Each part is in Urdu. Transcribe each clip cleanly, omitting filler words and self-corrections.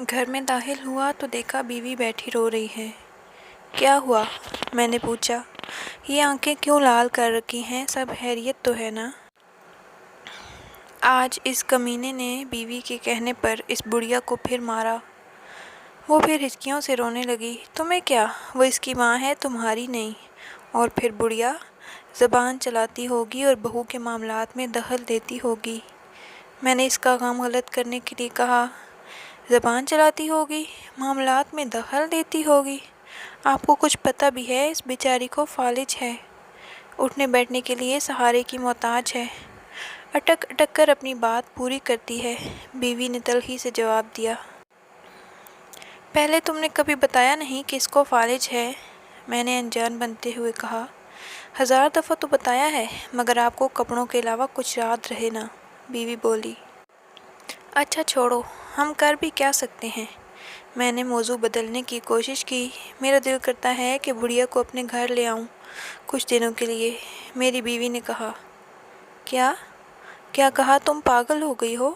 گھر میں داخل ہوا تو دیکھا بیوی بیٹھی رو رہی ہے۔ کیا ہوا؟ میں نے پوچھا۔ یہ آنکھیں کیوں لال کر رکھی ہیں؟ سب خیریت تو ہے نا؟ آج اس کمینے نے بیوی کے کہنے پر اس بڑھیا کو پھر مارا۔ وہ پھر ہچکیوں سے رونے لگی۔ تمہیں کیا؟ وہ اس کی ماں ہے، تمہاری نہیں۔ اور پھر بڑھیا زبان چلاتی ہوگی اور بہو کے معاملات میں دخل دیتی ہوگی۔ میں نے اس کا کام غلط کرنے کے لیے کہا۔ زبان چلاتی ہوگی؟ معاملات میں دخل دیتی ہوگی؟ آپ کو کچھ پتہ بھی ہے؟ اس بیچاری کو فالج ہے، اٹھنے بیٹھنے کے لیے سہارے کی محتاج ہے، اٹک اٹک کر اپنی بات پوری کرتی ہے۔ بیوی نے تلخی سے جواب دیا۔ پہلے تم نے کبھی بتایا نہیں کہ اس کو فالج ہے؟ میں نے انجان بنتے ہوئے کہا۔ 1000 دفعہ تو بتایا ہے، مگر آپ کو کپڑوں کے علاوہ کچھ یاد رہے نا، بیوی بولی۔ اچھا چھوڑو، ہم کر بھی کیا سکتے ہیں؟ میں نے موضوع بدلنے کی کوشش کی۔ میرا دل کرتا ہے کہ بڑھیا کو اپنے گھر لے آؤں کچھ دنوں کے لیے، میری بیوی نے کہا۔ کیا؟ کیا کہا؟ تم پاگل ہو گئی ہو؟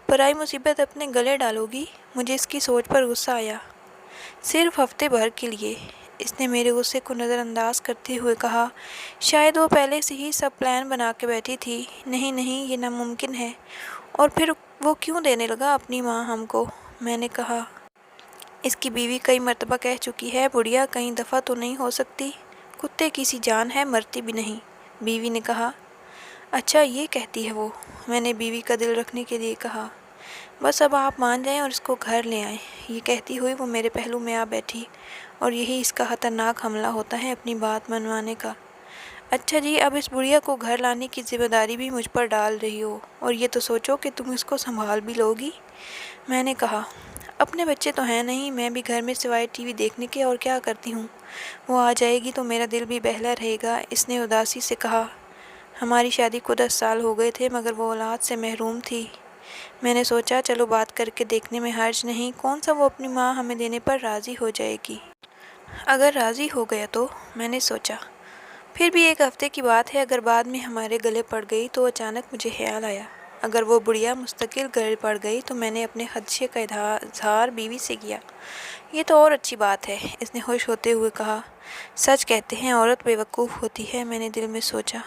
پرائی مصیبت اپنے گلے ڈالو گی؟ مجھے اس کی سوچ پر غصہ آیا۔ صرف ہفتے بھر کے لیے، اس نے میرے غصے کو نظر انداز کرتے ہوئے کہا۔ شاید وہ پہلے سے ہی سب پلان بنا کے بیٹھی تھی۔ نہیں نہیں، یہ ناممکن ہے۔ اور پھر وہ کیوں دینے لگا اپنی ماں ہم کو؟ میں نے کہا۔ اس کی بیوی کئی مرتبہ کہہ چکی ہے، بڑھیا کئی دفعہ تو نہیں ہو سکتی، کتے کی سی جان ہے، مرتی بھی نہیں، بیوی نے کہا۔ اچھا یہ کہتی ہے وہ؟ میں نے بیوی کا دل رکھنے کے لیے کہا۔ بس اب آپ مان جائیں اور اس کو گھر لے آئیں، یہ کہتی ہوئی وہ میرے پہلو میں آ بیٹھی۔ اور یہی اس کا خطرناک حملہ ہوتا ہے، اپنی بات منوانے کا۔ اچھا جی، اب اس بڑھیا کو گھر لانے کی ذمہ داری بھی مجھ پر ڈال رہی ہو، اور یہ تو سوچو کہ تم اس کو سنبھال بھی لو گی۔ میں نے کہا۔ اپنے بچے تو ہیں نہیں، میں بھی گھر میں سوائے ٹی وی دیکھنے کے اور کیا کرتی ہوں؟ وہ آ جائے گی تو میرا دل بھی بہلا رہے گا، اس نے اداسی سے کہا۔ ہماری شادی کو 10 سال ہو گئے تھے، مگر وہ اولاد سے محروم تھی۔ میں نے سوچا چلو بات کر کے دیکھنے میں حرج نہیں، کون سا وہ اپنی ماں ہمیں دینے پر راضی ہو جائے گی۔ اگر راضی ہو گیا تو، میں نے سوچا۔ پھر بھی ایک ہفتے کی بات ہے، اگر بعد میں ہمارے گلے پڑ گئی تو اچانک مجھے خیال آیا، اگر وہ بڑھیا مستقل گلے پڑ گئی تو میں نے اپنے خدشے کا اظہار بیوی سے کیا۔ یہ تو اور اچھی بات ہے، اس نے خوش ہوتے ہوئے کہا۔ سچ کہتے ہیں عورت بے وقوف ہوتی ہے، میں نے دل میں سوچا۔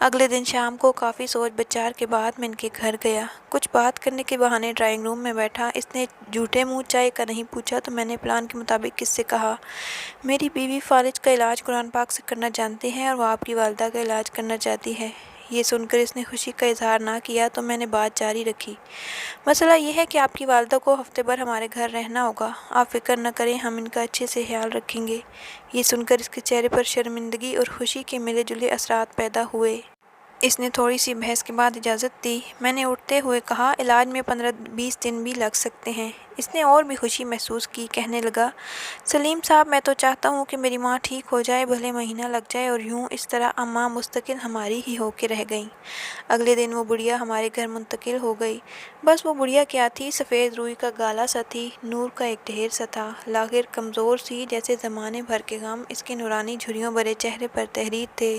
اگلے دن شام کو کافی سوچ بچار کے بعد میں ان کے گھر گیا۔ کچھ بات کرنے کے بہانے ڈرائنگ روم میں بیٹھا۔ اس نے جھوٹے منہ چائے کا نہیں پوچھا تو میں نے پلان کے مطابق اس سے کہا۔ میری بیوی فالج کا علاج قرآن پاک سے کرنا جانتے ہیں اور وہ آپ کی والدہ کا علاج کرنا چاہتی ہے۔ یہ سن کر اس نے خوشی کا اظہار نہ کیا تو میں نے بات جاری رکھی۔ مسئلہ یہ ہے کہ آپ کی والدہ کو ہفتے بھر ہمارے گھر رہنا ہوگا، آپ فکر نہ کریں، ہم ان کا اچھے سے خیال رکھیں گے۔ یہ سن کر اس کے چہرے پر شرمندگی اور خوشی کے ملے جلے اثرات پیدا ہوئے۔ اس نے تھوڑی سی بحث کے بعد اجازت دی۔ میں نے اٹھتے ہوئے کہا، علاج میں 15-20 دن بھی لگ سکتے ہیں۔ اس نے اور بھی خوشی محسوس کی، کہنے لگا، سلیم صاحب میں تو چاہتا ہوں کہ میری ماں ٹھیک ہو جائے، بھلے مہینہ لگ جائے، اور یوں اس طرح اماں مستقل ہماری ہی ہو کے رہ گئیں۔ اگلے دن وہ بڑھیا ہمارے گھر منتقل ہو گئی۔ بس وہ بڑھیا کیا تھی، سفید روئی کا گالا سا تھی، نور کا ایک ڈھیر سا تھا، لاغر کمزور سی، جیسے زمانے بھر کے غم اس کے نورانی جھریوں بھرے چہرے پر تحریر تھے۔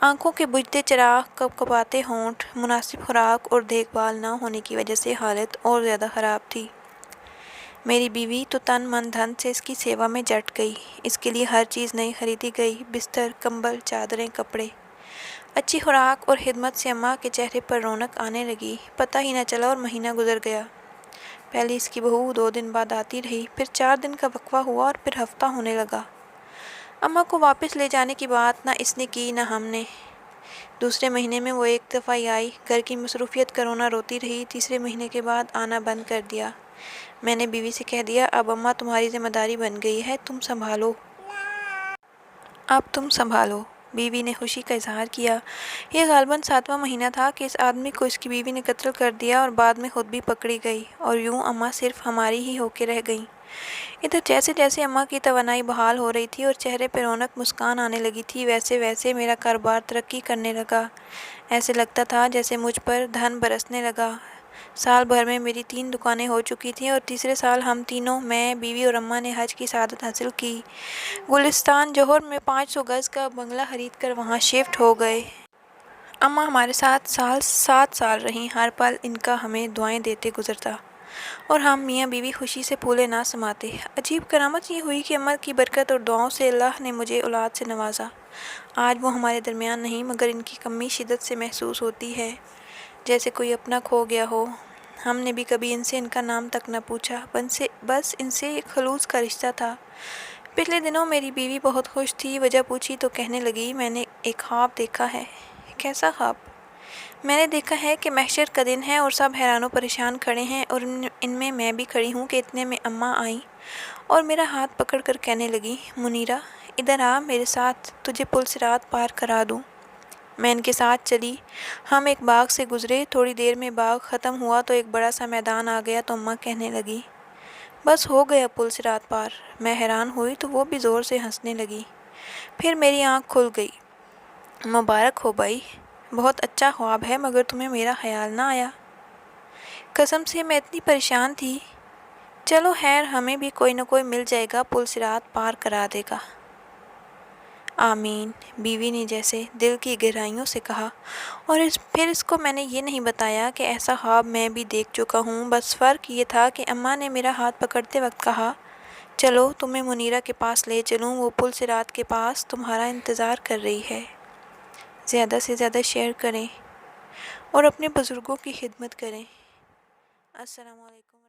آنکھوں کے بجھتے چراغ، کپکپاتے ہونٹ، مناسب خوراک اور دیکھ بھال نہ ہونے کی وجہ سے حالت اور زیادہ خراب تھی۔ میری بیوی تو تن من دھن سے اس کی سیوا میں جٹ گئی۔ اس کے لیے ہر چیز نئی خریدی گئی، بستر، کمبل، چادریں، کپڑے۔ اچھی خوراک اور خدمت سے اماں کے چہرے پر رونق آنے لگی، پتہ ہی نہ چلا اور مہینہ گزر گیا۔ پہلے اس کی بہو 2 دن بعد آتی رہی، پھر 4 دن کا وقفہ ہوا اور پھر ہفتہ ہونے لگا۔ اماں کو واپس لے جانے کی بات نہ اس نے کی نہ ہم نے۔ دوسرے مہینے میں وہ ایک دفعہ ہی آئی، گھر کی مصروفیت کا رونا روتی رہی، تیسرے مہینے کے بعد آنا بند کر دیا۔ میں نے بیوی سے کہہ دیا، اب اماں تمہاری ذمہ داری بن گئی ہے، تم سنبھالو۔ اب تم سنبھالو۔ بیوی نے خوشی کا اظہار کیا۔ یہ غالباً 7واں مہینہ تھا کہ اس آدمی کو اس کی بیوی نے قتل کر دیا اور بعد میں خود بھی پکڑی گئی، اور یوں اماں صرف ہماری ہی ہو کے رہ گئیں۔ ادھر جیسے جیسے اماں کی توانائی بحال ہو رہی تھی اور چہرے پہ رونق مسکان آنے لگی تھی، ویسے ویسے میرا کاروبار ترقی کرنے لگا۔ ایسے لگتا تھا جیسے مجھ پر دھن برسنے لگا۔ سال بھر میں میری 3 دکانیں ہو چکی تھیں، اور تیسرے سال ہم تینوں، میں، بیوی اور اماں نے حج کی سعادت حاصل کی۔ گلستان جوہر میں 500 گز کا بنگلہ خرید کر وہاں شفٹ ہو گئے۔ اماں ہمارے ساتھ 7 سال رہیں، ہر پل ان کا ہمیں دعائیں دیتے گزرتا۔ اور ہم میاں بیوی خوشی سے پھولے نہ سماتے۔ عجیب کرامت یہ ہوئی کہ اماں کی برکت اور دعاؤں سے اللہ نے مجھے اولاد سے نوازا۔ آج وہ ہمارے درمیان نہیں، مگر ان کی کمی شدت سے محسوس ہوتی ہے، جیسے کوئی اپنا کھو گیا ہو۔ ہم نے بھی کبھی ان سے ان کا نام تک نہ پوچھا، بس ان سے ایک خلوص کا رشتہ تھا۔ پچھلے دنوں میری بیوی بہت خوش تھی، وجہ پوچھی تو کہنے لگی، میں نے ایک خواب دیکھا ہے۔ کیسا خواب؟ میں نے دیکھا ہے کہ محشر کا دن ہے اور سب حیران و پریشان کھڑے ہیں، اور ان میں میں بھی کھڑی ہوں کہ اتنے میں اماں آئیں اور میرا ہاتھ پکڑ کر کہنے لگی، منیرہ ادھر آ میرے ساتھ، تجھے پل صراط پار کرا دوں۔ میں ان کے ساتھ چلی۔ ہم ایک باغ سے گزرے، تھوڑی دیر میں باغ ختم ہوا تو ایک بڑا سا میدان آ گیا تو اماں کہنے لگی، بس ہو گیا پل صراط پار۔ میں حیران ہوئی تو وہ بھی زور سے ہنسنے لگی۔ پھر میری آنکھ کھل گئی۔ مبارک ہو بھائی، بہت اچھا خواب ہے، مگر تمہیں میرا خیال نہ آیا؟ قسم سے میں اتنی پریشان تھی۔ چلو خیر، ہمیں بھی کوئی نہ کوئی مل جائے گا، پل صراط پار کرا دے گا۔ آمین، بیوی نے جیسے دل کی گہرائیوں سے کہا، اور پھر اس کو میں نے یہ نہیں بتایا کہ ایسا خواب میں بھی دیکھ چکا ہوں، بس فرق یہ تھا کہ اماں نے میرا ہاتھ پکڑتے وقت کہا، چلو تمہیں منیرہ کے پاس لے چلوں، وہ پل صراط کے پاس تمہارا انتظار کر رہی ہے۔ زیادہ سے زیادہ شیئر کریں اور اپنے بزرگوں کی خدمت کریں۔ السلام علیکم۔